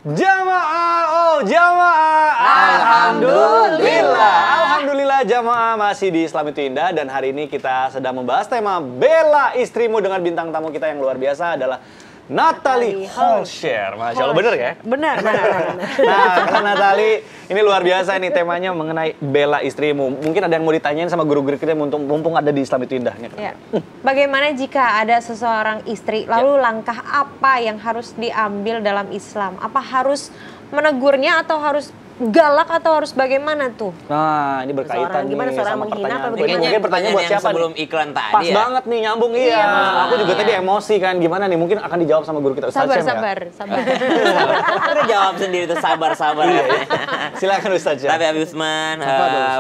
Jamaah, jamaah. Alhamdulillah. Alhamdulillah jamaah masih di Islam itu Indah. Dan hari ini kita sedang membahas tema Bela Istrimu dengan bintang tamu kita yang luar biasa adalah Natalie Holscher. Masya Allah, bener ya? Benar. Nah, Kak Natalie, ini luar biasa nih temanya mengenai bela istrimu. Mungkin ada yang mau ditanyain sama guru-guru kita mumpung ada di Islam itu Indahnya. Ya. Bagaimana jika ada seseorang istri, lalu langkah apa yang harus diambil dalam Islam? Apa harus menegurnya atau harus galak atau harus bagaimana tuh? Nah, ini berkaitan Gimana seorang sama menghina pertanyaan. atau bagaimana? Mungkin pertanyaan buat siapa sebelum nih? iklan tadi Pas ya? banget nih, nyambung iya. Aku juga tadi emosi kan, gimana nih? Mungkin akan dijawab sama guru kita Ustaz Syam ya? Sabar. Udah jawab sendiri tuh, sabar. Silakan Ustaz Syam. Tapi Habib Usman,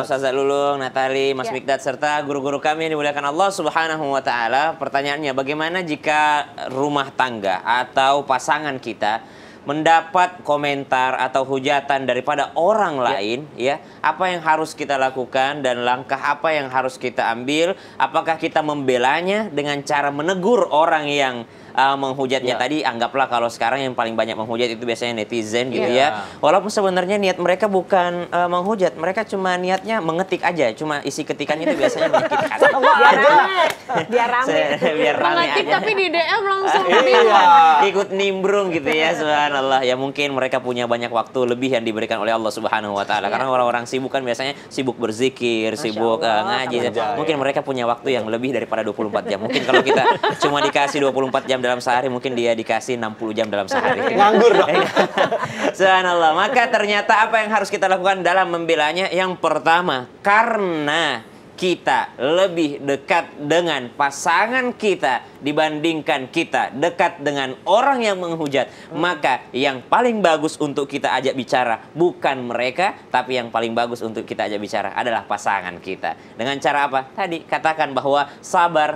Ustazah Lulung, Natalie, Mas Mikdad, serta guru-guru kami yang dimuliakan Allah Subhanahu wa Ta'ala. Pertanyaannya, bagaimana jika rumah tangga atau pasangan kita mendapat komentar atau hujatan daripada orang lain, ya, apa yang harus kita lakukan dan langkah apa yang harus kita ambil? Apakah kita membelanya dengan cara menegur orang yang menghujatnya tadi? Anggaplah kalau sekarang yang paling banyak menghujat itu biasanya netizen gitu ya. Walaupun sebenarnya niat mereka bukan menghujat, mereka cuma niatnya mengetik aja, cuma isi ketikannya itu biasanya menyakitkan. Biar rame. Biar rame Mengetik aja. tapi di DM langsung Ikut nimbrung gitu ya, subhanallah. Ya mungkin mereka punya banyak waktu lebih yang diberikan oleh Allah Subhanahu wa Ta'ala. Karena orang-orang sibuk kan biasanya sibuk berzikir, sibuk ngaji. Mungkin mereka punya waktu yang lebih daripada 24 jam. Mungkin kalau kita cuma dikasih 24 jam dalam sehari, mungkin dia dikasih 60 jam dalam sehari. Nganggur dong. Subhanallah. Maka ternyata apa yang harus kita lakukan dalam membelanya? Yang pertama, karena kita lebih dekat dengan pasangan kita dibandingkan kita dekat dengan orang yang menghujat, maka yang paling bagus untuk kita ajak bicara bukan mereka, tapi yang paling bagus untuk kita ajak bicara adalah pasangan kita. Dengan cara apa? Tadi katakan bahwa sabar.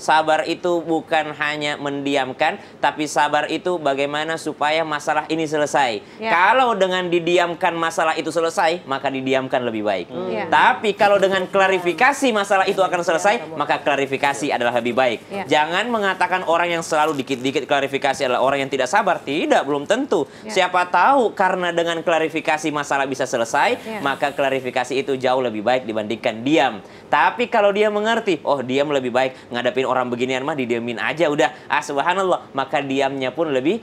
Sabar itu bukan hanya mendiamkan, tapi sabar itu bagaimana supaya masalah ini selesai. Kalau dengan didiamkan masalah itu selesai, maka didiamkan lebih baik. Tapi kalau dengan klarifikasi masalah itu akan selesai, maka klarifikasi adalah lebih baik. Jangan mengatakan orang yang selalu dikit-dikit klarifikasi adalah orang yang tidak sabar. Tidak, belum tentu. Siapa tahu karena dengan klarifikasi masalah bisa selesai, maka klarifikasi itu jauh lebih baik dibandingkan diam. Tapi kalau dia mengerti, oh diam lebih baik, ngadepin orang beginian mah didiamin aja udah. Subhanallah, maka diamnya pun lebih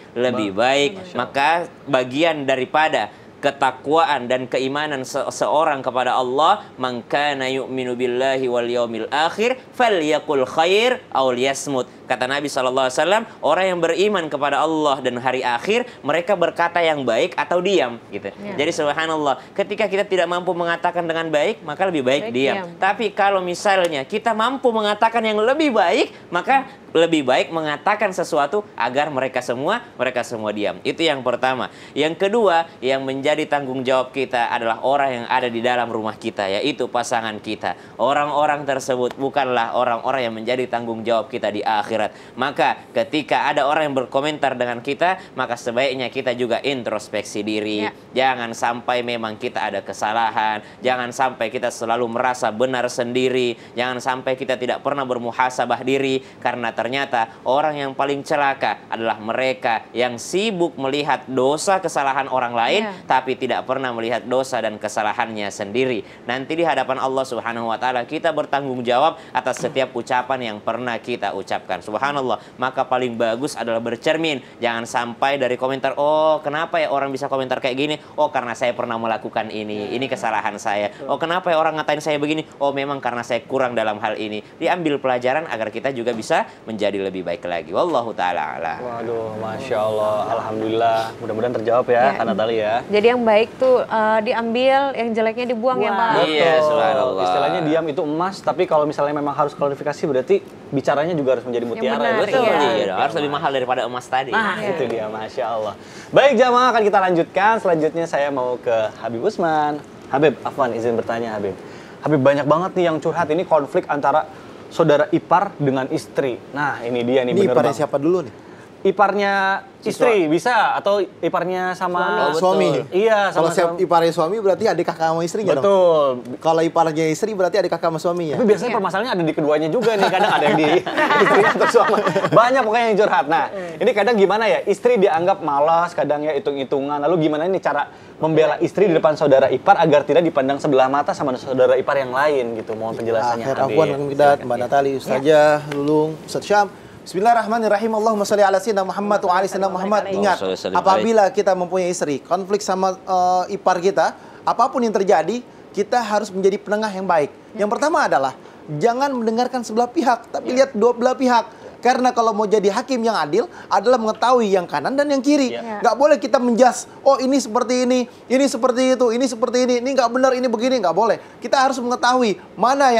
baik. Maka bagian daripada ketakwaan dan keimanan seorang kepada Allah, man kana yu'minu billahi wal yaumil akhir falyaqul khair aw liyasmut. Kata Nabi SAW, orang yang beriman kepada Allah dan hari akhir, mereka berkata yang baik atau diam gitu. Jadi subhanallah, ketika kita tidak mampu mengatakan dengan baik, maka lebih baik diam. Tapi kalau misalnya kita mampu mengatakan yang lebih baik, maka lebih baik mengatakan sesuatu agar mereka semua diam. Itu yang pertama. Yang kedua, yang menjadi tanggung jawab kita adalah orang yang ada di dalam rumah kita, yaitu pasangan kita. Orang-orang tersebut bukanlah orang-orang yang menjadi tanggung jawab kita di akhirat. Maka ketika ada orang yang berkomentar dengan kita, maka sebaiknya kita juga introspeksi diri. Jangan sampai memang kita ada kesalahan, jangan sampai kita selalu merasa benar sendiri, jangan sampai kita tidak pernah bermuhasabah diri, karena ternyata orang yang paling celaka adalah mereka yang sibuk melihat dosa kesalahan orang lain, tapi tidak pernah melihat dosa dan kesalahannya sendiri. Nanti di hadapan Allah Subhanahu wa Ta'ala kita bertanggung jawab atas setiap ucapan yang pernah kita ucapkan. Subhanallah. Maka paling bagus adalah bercermin. Jangan sampai dari komentar, oh kenapa ya orang bisa komentar kayak gini? Oh karena saya pernah melakukan ini kesalahan saya. Oh kenapa ya orang ngatain saya begini? Oh memang karena saya kurang dalam hal ini. Diambil pelajaran agar kita juga bisa menjadi lebih baik lagi. Wallahu ta'ala a'lam. Waduh, Masya Allah, Alhamdulillah. Mudah-mudahan terjawab ya, Kak Natalie ya. Jadi yang baik tuh diambil, yang jeleknya dibuang ya Pak. Iya, subhanallah. Istilahnya diam itu emas, tapi kalau misalnya memang harus klarifikasi berarti bicaranya juga harus menjadi mutiara. Betul, harus lebih mahal daripada emas tadi. Itu dia, Masya Allah. Baik jamaah, akan kita lanjutkan. Selanjutnya saya mau ke Habib Usman. Habib, Afwan izin bertanya Habib. Habib, banyak banget nih yang curhat ini konflik antara saudara ipar dengan istri. Nah ini dia nih, ini bener iparnya bang. siapa dulu nih? iparnya istri bisa atau iparnya sama suami. Iya, Kalau sama iparnya suami berarti adik kakak sama istrinya dong. betul. Kalau iparnya istri berarti adik kakak sama suaminya. Tapi biasanya permasalahannya ada di keduanya juga nih. Kadang ada yang di istri atau suami. Banyak pokoknya yang curhat. Nah, ini kadang gimana ya? Istri dianggap malas, kadang ya hitung-hitungan. Lalu gimana ini cara membela istri di depan saudara ipar agar tidak dipandang sebelah mata sama saudara ipar yang lain gitu. Mohon penjelasannya. Afwan Kang Midat, Mbak Natali, Ustazah, Lulung, Ustaz Syam. Bismillahirrahmanirrahim. Allahumma sholli ala sayyidina Muhammad wa ali sayyidina Muhammad. Ingat, apabila kita mempunyai istri, konflik sama ipar kita, apapun yang terjadi, kita harus menjadi penengah yang baik. Yang pertama adalah jangan mendengarkan sebelah pihak, tapi lihat dua belah pihak. Karena kalau mau jadi hakim yang adil adalah mengetahui yang kanan dan yang kiri. Nggak boleh kita menjas, oh ini seperti ini seperti itu, ini seperti ini nggak benar, ini begini, nggak boleh. Kita harus mengetahui mana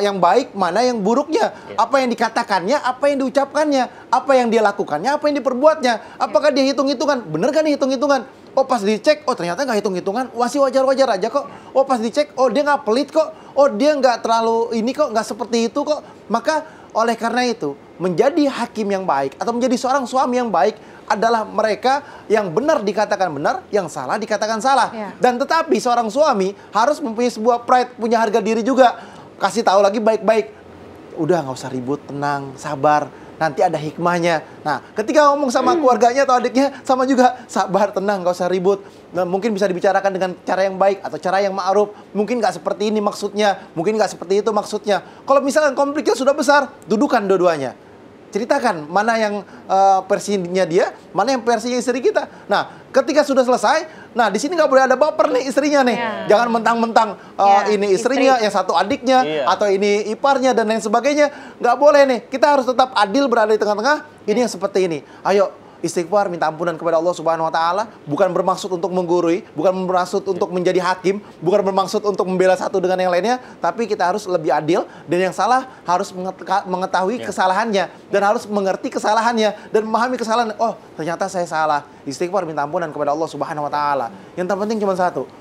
yang baik, mana yang buruknya, apa yang dikatakannya, apa yang diucapkannya, apa yang dia lakukannya, apa yang diperbuatnya, apakah dia hitung-hitungan, bener kan hitung-hitungan? Oh pas dicek, oh ternyata nggak hitung-hitungan, masih wajar-wajar aja kok. Oh pas dicek, oh dia nggak pelit kok, oh dia nggak terlalu ini kok, nggak seperti itu kok. Maka oleh karena itu, menjadi hakim yang baik atau menjadi seorang suami yang baik adalah mereka yang benar dikatakan benar, yang salah dikatakan salah. Dan tetapi seorang suami harus mempunyai sebuah pride, punya harga diri juga. Kasih tahu lagi baik-baik. Udah nggak usah ribut, tenang, sabar. Nanti ada hikmahnya. Nah, ketika ngomong sama keluarganya atau adiknya, sama juga sabar, tenang, nggak usah ribut. Nah, mungkin bisa dibicarakan dengan cara yang baik atau cara yang ma'ruf. Mungkin nggak seperti ini maksudnya, mungkin nggak seperti itu maksudnya. Kalau misalkan konfliknya sudah besar, dudukan dua-duanya. Ceritakan mana yang versinya dia, mana yang versinya istri kita. Nah, ketika sudah selesai, nah di sini nggak boleh ada baper nih istrinya nih. Jangan mentang-mentang ini istrinya, yang satu adiknya, atau ini iparnya dan lain sebagainya. Nggak boleh nih. Kita harus tetap adil, berada di tengah-tengah. Ini yang seperti ini. Ayo istighfar, minta ampunan kepada Allah Subhanahu wa taala, bukan bermaksud untuk menggurui, bukan bermaksud untuk menjadi hakim, bukan bermaksud untuk membela satu dengan yang lainnya, tapi kita harus lebih adil dan yang salah harus mengetahui kesalahannya dan harus mengerti kesalahannya dan memahami kesalahan. Oh, ternyata saya salah. Istighfar, minta ampunan kepada Allah Subhanahu wa taala. Yang terpenting cuma satu.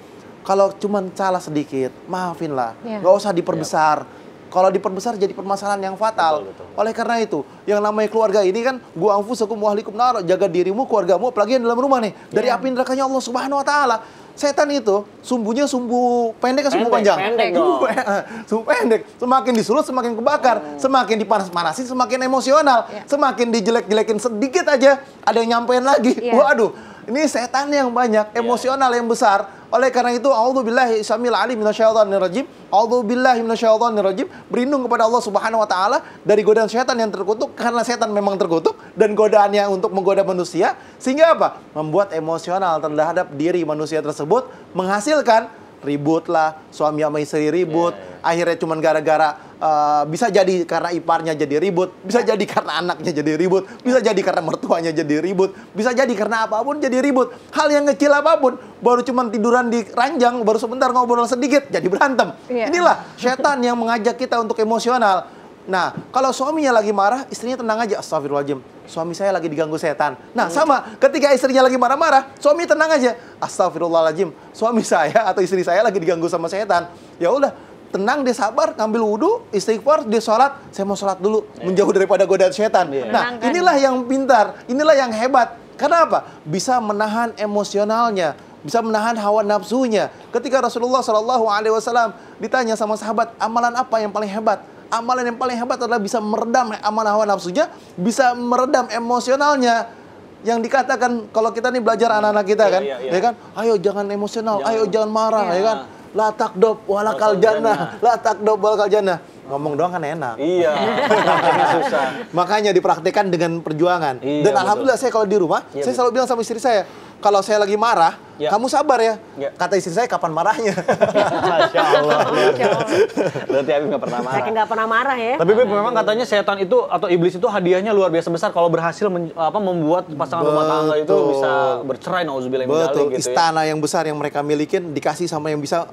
Kalau cuma salah sedikit, maafinlah. Nggak usah diperbesar. Kalau diperbesar jadi permasalahan yang fatal. Betul. Oleh karena itu, yang namanya keluarga ini kan gua anfusakum wa ahlikum nar, jaga dirimu, keluargamu, apalagi yang dalam rumah nih, dari api nerakanya Allah Subhanahu wa taala. Setan itu sumbunya sumbu pendek atau sumbu panjang? Pendek dong. Sumbu pendek. Semakin disulut semakin kebakar, semakin dipanas-panasin semakin emosional, semakin dijelek-jelekin sedikit aja ada yang nyampein lagi. Waduh, ini setan yang banyak, emosional yang besar. Oleh karena itu, a'udzubillahi samil alim minasyaitonir rajim. A'udzubillahi minasyaitonir rajim. Berlindung kepada Allah Subhanahu wa taala dari godaan setan yang terkutuk, karena setan memang terkutuk dan godaannya untuk menggoda manusia sehingga apa? Membuat emosional terhadap diri manusia tersebut, menghasilkan ributlah, suami sama istri ribut, akhirnya cuman gara-gara bisa jadi karena iparnya jadi ribut, bisa jadi karena anaknya jadi ribut, bisa jadi karena mertuanya jadi ribut, bisa jadi karena apapun jadi ribut. Hal yang kecil apapun, baru cuman tiduran di ranjang, baru sebentar ngobrol sedikit jadi berantem. Inilah setan yang mengajak kita untuk emosional. Nah, kalau suaminya lagi marah, istrinya tenang aja. Astagfirullahaladzim, suami saya lagi diganggu setan. Nah, sama ketika istrinya lagi marah-marah, suami tenang aja. Astagfirullahaladzim, suami saya atau istri saya lagi diganggu sama setan. Ya udah, tenang, dia sabar, ngambil wudhu, istighfar, dia sholat. Saya mau sholat dulu, menjauh daripada godaan setan. Nah, inilah yang pintar, inilah yang hebat. Karena apa? Bisa menahan emosionalnya, bisa menahan hawa nafsunya. Ketika Rasulullah SAW ditanya sama sahabat, amalan apa yang paling hebat? Amalan yang paling hebat adalah bisa meredam amanah hawa nafsunya, bisa meredam emosionalnya. Yang dikatakan kalau kita nih belajar anak-anak kita kan, ya kan, ayo jangan emosional, ayo jangan marah, ya kan. La takdob walakal jannah, la takdob walakal jannah. Ngomong doang kan enak. Iya. Susah. Makanya dipraktikkan dengan perjuangan. Dan alhamdulillah saya kalau di rumah, saya selalu bilang sama istri saya, kalau saya lagi marah, kamu sabar ya. Kata istri saya, kapan marahnya? Masya Allah. Berarti Habib nggak pernah marah. Saya nggak pernah marah ya. Tapi Bib, memang katanya setan itu atau iblis itu hadiahnya luar biasa besar kalau berhasil membuat pasangan rumah tangga itu bisa bercerai, nauzubillah min dzalik gitu. Istana yang besar yang mereka milikin dikasih sama yang bisa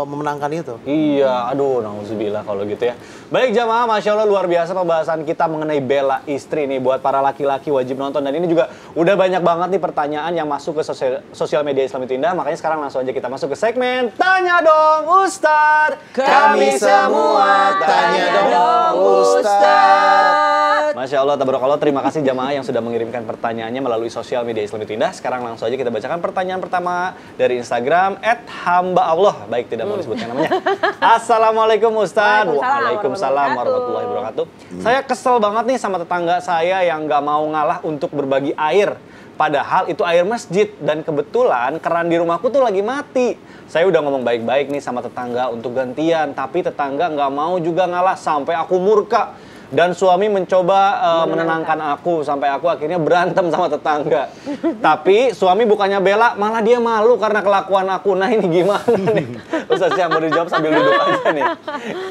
memenangkan itu. Iya, aduh, nauzubillah kalau gitu ya. Baik jamaah, Masya Allah luar biasa pembahasan kita mengenai bela istri nih buat para laki-laki wajib nonton. Dan ini juga udah banyak banget nih pertanyaan yang masuk masuk ke sosial media Islam itu Indah. Makanya sekarang langsung aja kita masuk ke segmen Tanya Dong Ustadz. Kami semua tanya dong Ustadz. Masya Allah, tabarakallah. Terima kasih jamaah yang sudah mengirimkan pertanyaannya melalui sosial media Islam itu Indah. Sekarang langsung aja kita bacakan pertanyaan pertama dari Instagram @hamba_Allah. Baik, tidak mau disebutkan namanya. Assalamualaikum Ustadz. Waalaikumsalam warahmatullahi wabarakatuh. Saya kesel banget nih sama tetangga saya yang nggak mau ngalah untuk berbagi air. Padahal itu air masjid dan kebetulan keran di rumahku tuh lagi mati. Saya udah ngomong baik-baik nih sama tetangga untuk gantian, tapi tetangga nggak mau juga ngalah sampai aku murka. Dan suami mencoba menenangkan aku sampai aku akhirnya berantem sama tetangga. Tapi suami bukannya bela, malah dia malu karena kelakuan aku. Nah ini gimana nih? Ustaz Syam baru jawab sambil duduk aja nih.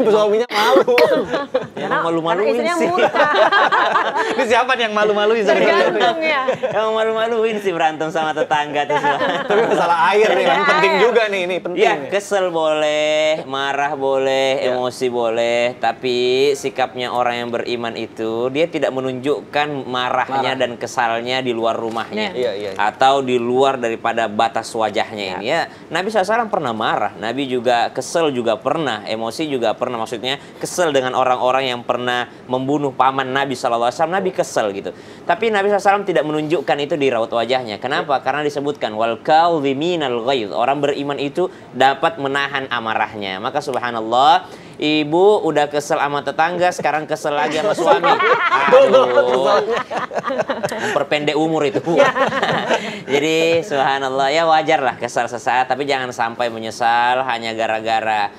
Suaminya malu. Yang malu-maluin sih. Ini siapa nih yang malu-maluin? Tergantung ya. Yang malu-maluin sih berantem sama tetangga tuh. Tapi masalah air nih, kan penting juga nih, ini penting. Ya, nih. kesel boleh, marah boleh, emosi boleh, tapi sikapnya orang yang beriman itu dia tidak menunjukkan marahnya dan kesalnya di luar rumahnya. Iya. Atau di luar daripada batas wajahnya ini ya. Nabi SAW pernah marah, Nabi juga kesel juga pernah, emosi juga pernah, maksudnya kesel dengan orang-orang yang pernah membunuh paman Nabi SAW, Nabi kesel gitu. Tapi Nabi SAW tidak menunjukkan itu di raut wajahnya. Kenapa? Karena disebutkan wal kadhiminal ghaidz. Orang beriman itu dapat menahan amarahnya. Maka subhanallah, ibu udah kesel sama tetangga, sekarang kesel lagi sama suami. Aduh, memperpendek umur itu. Jadi subhanallah, ya wajar lah kesal sesaat, tapi jangan sampai menyesal hanya gara-gara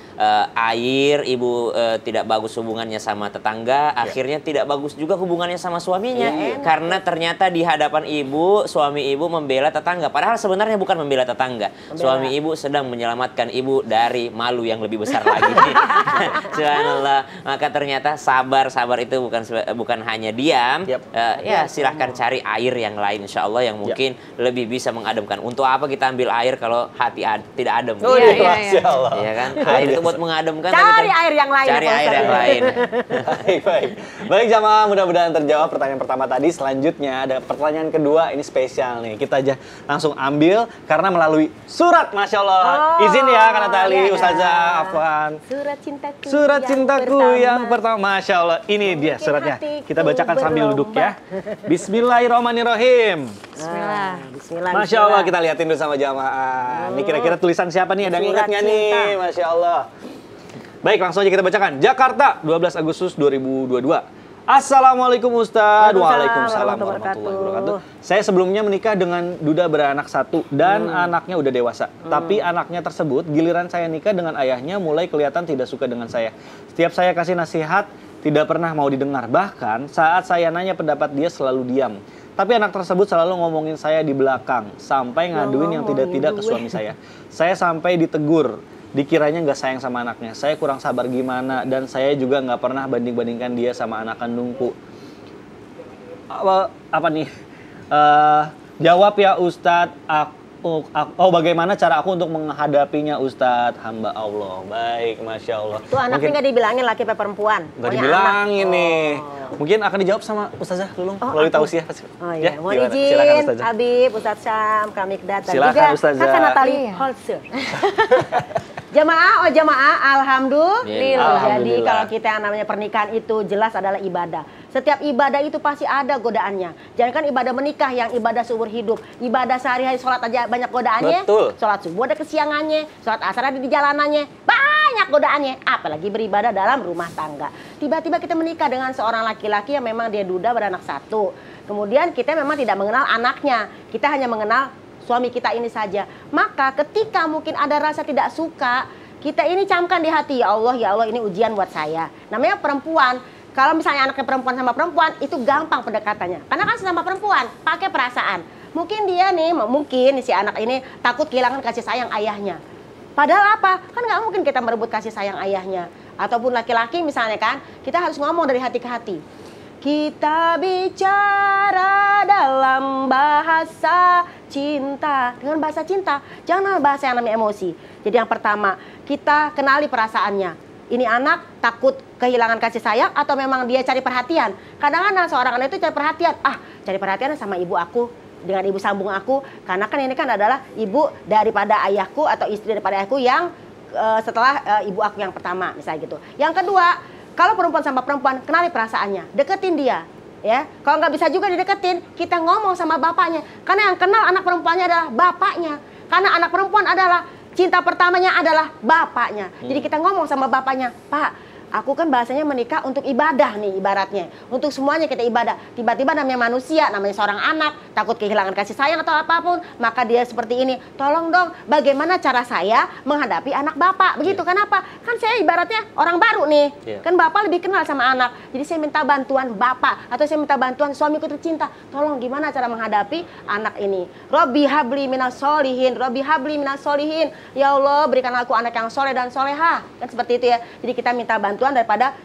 air. Ibu tidak bagus hubungannya sama tetangga, akhirnya tidak bagus juga hubungannya sama suaminya. Karena ternyata di hadapan ibu, suami ibu membela tetangga. Padahal sebenarnya bukan membela tetangga. Suami ibu sedang menyelamatkan ibu dari malu yang lebih besar lagi. Subhanallah. Maka ternyata sabar itu bukan hanya diam. Ya silahkan cari air yang lain insya Allah yang mungkin lebih bisa mengademkan. Untuk apa kita ambil air kalau hati tidak adem? Oh iya, Masya Allah. Ya kan? Air itu buat mengademkan. Cari air yang lain. Cari air yang lain. Baik jamaah, mudah-mudahan terjawab pertanyaan pertama tadi. Selanjutnya ada pertanyaan kedua, ini spesial nih. Kita aja langsung ambil karena melalui surat, Masya Allah. Izin ya karena tali Ustazah Afwan. Surat cintaku yang pertama. Masya Allah, ini dia suratnya. Kita bacakan sambil duduk ya. Bismillahirrahmanirrahim. Bismillah. Masya Allah, kita liatin dulu sama jamaah. Ini kira-kira tulisan siapa nih? Ada yang ingat nggak nih? Masya Allah. Baik, langsung aja kita bacakan. Jakarta, 12 Agustus 2022. Assalamualaikum Ustadz. Waalaikumsalam warahmatullahi wabarakatuh. Saya sebelumnya menikah dengan duda beranak satu dan anaknya udah dewasa. Tapi anaknya tersebut, giliran saya nikah dengan ayahnya mulai kelihatan tidak suka dengan saya. Setiap saya kasih nasihat, tidak pernah mau didengar. Bahkan saat saya nanya pendapat dia selalu diam. Tapi anak tersebut selalu ngomongin saya di belakang, sampai ngaduin yang tidak-tidak ke suami saya. Saya sampai ditegur, dikiranya nggak sayang sama anaknya. Saya kurang sabar gimana, dan saya juga nggak pernah banding-bandingkan dia sama anak kandungku. Apa nih? Jawab ya Ustadz. Bagaimana cara aku untuk menghadapinya Ustadz? Hamba Allah. Baik, Masya Allah. Tuh anaknya nggak dibilangin laki apa perempuan? Nggak dibilangin nih. Mungkin akan dijawab sama Ustazah Lulung melalui tausiah. Oh iya, mohon gimana? izin Silakan, Ustazah. Habib, Ustadz Syam, kami dan Silakan, juga Ustazah. Kakak Natali Holzer. Jamaah, alhamdulillah. Jadi kalau kita yang namanya pernikahan itu jelas adalah ibadah. Setiap ibadah itu pasti ada godaannya. Jangan kan ibadah menikah yang ibadah seumur hidup. Ibadah sehari-hari sholat aja banyak godaannya. Betul. Sholat subuh ada kesiangannya, sholat asar ada di jalanannya. Banyak godaannya. Apalagi beribadah dalam rumah tangga. Tiba-tiba kita menikah dengan seorang laki-laki yang memang dia duda beranak satu. Kemudian kita memang tidak mengenal anaknya. Kita hanya mengenal suami kita ini saja. Maka ketika mungkin ada rasa tidak suka, kita ini camkan di hati, ya Allah ini ujian buat saya. Namanya perempuan, kalau misalnya anaknya perempuan sama perempuan, itu gampang pendekatannya. Karena kan sama perempuan, pakai perasaan. Mungkin dia nih, si anak ini takut kehilangan kasih sayang ayahnya. Padahal apa? Kan nggak mungkin kita merebut kasih sayang ayahnya. Ataupun laki-laki misalnya kan, kita harus ngomong dari hati ke hati. Kita bicara dalam bahasa cinta. Dengan bahasa cinta, jangan bahasa yang namanya emosi. Jadi yang pertama, kita kenali perasaannya. Ini anak takut kehilangan kasih sayang atau memang dia cari perhatian. Kadang-kadang seorang anak itu cari perhatian. Cari perhatian sama ibu aku. dengan ibu sambung aku, karena kan ini kan adalah ibu daripada ayahku atau istri daripada ayahku yang setelah ibu aku yang pertama, misalnya gitu. Yang kedua, kalau perempuan sama perempuan, kenali perasaannya, deketin dia. Ya, kalau nggak bisa juga dideketin, kita ngomong sama bapaknya. Karena yang kenal anak perempuannya adalah bapaknya. Karena anak perempuan adalah cinta pertamanya adalah bapaknya. Jadi kita ngomong sama bapaknya, Pak, aku kan bahasanya menikah untuk ibadah nih ibaratnya. Untuk semuanya kita ibadah. Tiba-tiba namanya manusia, namanya seorang anak, takut kehilangan kasih sayang atau apapun. Maka dia seperti ini. Tolong dong, bagaimana cara saya menghadapi anak bapak? Begitu, kenapa? Kan saya ibaratnya orang baru nih. Kan bapak lebih kenal sama anak. Jadi saya minta bantuan bapak. Atau saya minta bantuan suamiku tercinta. Tolong gimana cara menghadapi anak ini? Robbi habli minas solihin. Robbi habli minas solihin. Ya Allah, berikanlah aku anak yang soleh dan soleha. Kan seperti itu ya. Jadi kita minta bantuan daripada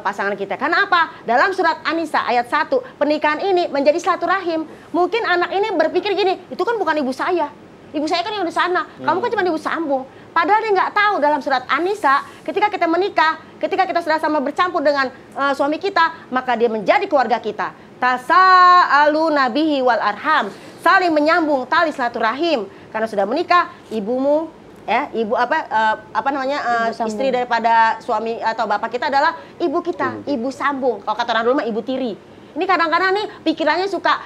pasangan kita. Karena apa? Dalam surat An-Nisa ayat 1, pernikahan ini menjadi silaturahim. Mungkin anak ini berpikir gini, itu kan bukan ibu saya. Ibu saya kan yang di sana. Kamu kan cuma ibu sambung. Padahal dia nggak tahu dalam surat An-Nisa, ketika kita menikah, ketika kita sudah sama bercampur dengan suami kita, maka dia menjadi keluarga kita. Tasa'alu nabihi wal arham. Saling menyambung tali silaturahim. Karena sudah menikah, ibumu ibu istri daripada suami atau bapak kita adalah ibu kita, ibu sambung. Kalau kata orang dulu mah ibu tiri. Ini kadang-kadang nih pikirannya suka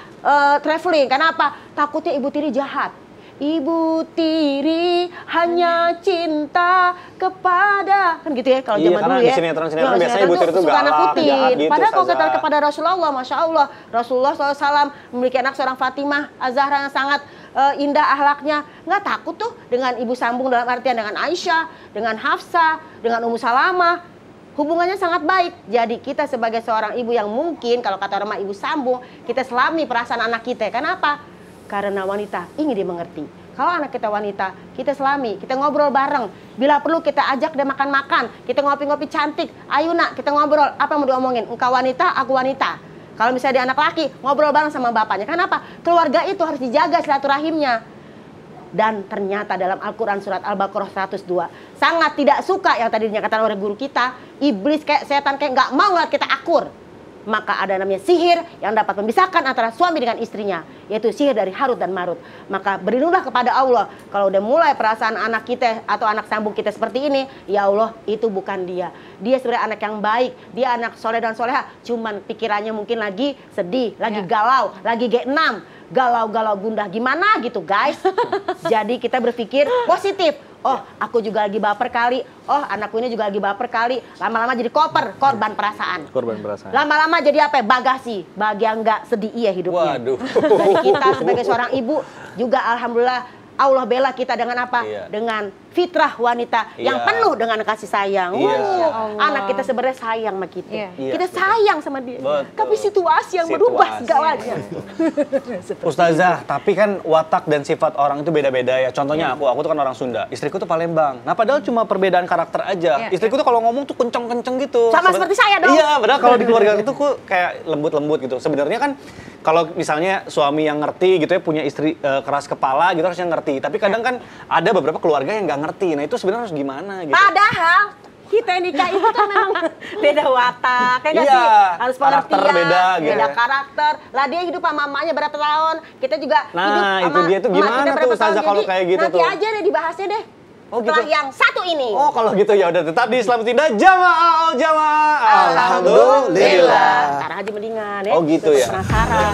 traveling. Karena apa? Takutnya ibu tiri jahat. Ibu tiri hanya cinta kepada, kan gitu ya kalau zaman dulu ya. Sinetron biasanya ibu tiri itu suka galak, nakutin. gitu, Padahal kalau kita kepada Rasulullah, Masya Allah, Rasulullah SAW memiliki anak seorang Fatimah Az-Zahra yang sangat indah akhlaknya, nggak takut tuh dengan ibu sambung dalam artian dengan Aisyah, dengan Hafsah, dengan Ummu Salamah. Hubungannya sangat baik. Jadi kita sebagai seorang ibu yang mungkin kalau kata orang ibu sambung, kita selami perasaan anak kita. Kenapa? Karena wanita ingin dimengerti. Kalau anak kita wanita, kita selami, kita ngobrol bareng. Bila perlu kita ajak dia makan-makan, kita ngopi-ngopi cantik. Ayo nak, kita ngobrol. Apa yang mau diomongin? Engkau wanita, aku wanita. Kalau misalnya dia anak laki, ngobrol bareng sama bapaknya. Kenapa? Keluarga itu harus dijaga silaturahimnya. Dan ternyata dalam Al-Quran surat Al-Baqarah 102, sangat tidak suka yang tadi dinyatakan oleh guru kita, iblis kayak setan kayak nggak mau ngeliat kita akur. Maka ada namanya sihir yang dapat memisahkan antara suami dengan istrinya, yaitu sihir dari Harut dan Marut. Maka berlindunglah kepada Allah. Kalau udah mulai perasaan anak kita atau anak sambung kita seperti ini, ya Allah, itu bukan dia. Dia sebenarnya anak yang baik, dia anak soleh dan soleha. Cuman pikirannya mungkin lagi sedih, lagi galau, lagi G6. Galau-galau gundah gimana gitu guys. Jadi kita berpikir positif. Oh, aku juga lagi baper kali. Oh, anakku ini juga lagi baper kali. Lama-lama jadi korban perasaan. Korban perasaan. Lama-lama jadi apa? Bagasi. Bagi yang nggak sedih iya hidupnya. Waduh. Jadi kita sebagai seorang ibu juga alhamdulillah Allah bela kita dengan apa? Iya. Dengan fitrah wanita yang penuh dengan kasih sayang. Iya. Anak kita sebenarnya sayang sama kita. Iya. Kita sayang sama dia. Betul. Tapi situasi yang merubah segalanya. Ustazah, tapi kan watak dan sifat orang itu beda-beda ya. Contohnya aku tuh kan orang Sunda. Istriku tuh Palembang. Nah, padahal cuma perbedaan karakter aja. Istriku tuh kalau ngomong tuh kenceng-kenceng gitu. Sama seperti saya dong. Iya, padahal kalau di keluarga itu kok kayak lembut-lembut gitu. Sebenarnya kan kalau misalnya suami yang ngerti gitu ya, punya istri keras kepala gitu harusnya ngerti. Tapi kadang kan ada beberapa keluarga yang nggak ngerti. Nah, itu sebenarnya harus gimana gitu. Padahal kita nikah itu kan memang beda watak, kan Iya, sih? Harus karakter pengertian, beda gitu beda ya. karakter. Lah dia hidup sama mamanya berapa tahun, kita juga Nah, hidup itu sama dia tuh emak gimana kita tuh, berapa Ustazah, tahun. kalau Jadi kayak gitu nanti tuh? aja deh dibahasnya deh. Oh, Setelah gitu. yang satu ini. Oh, kalau gitu ya udah tetap di Islam Tindak Jamaah. Alhamdulillah. Sekarang aja mendingan ya. Oh, gitu ya. Penasaran.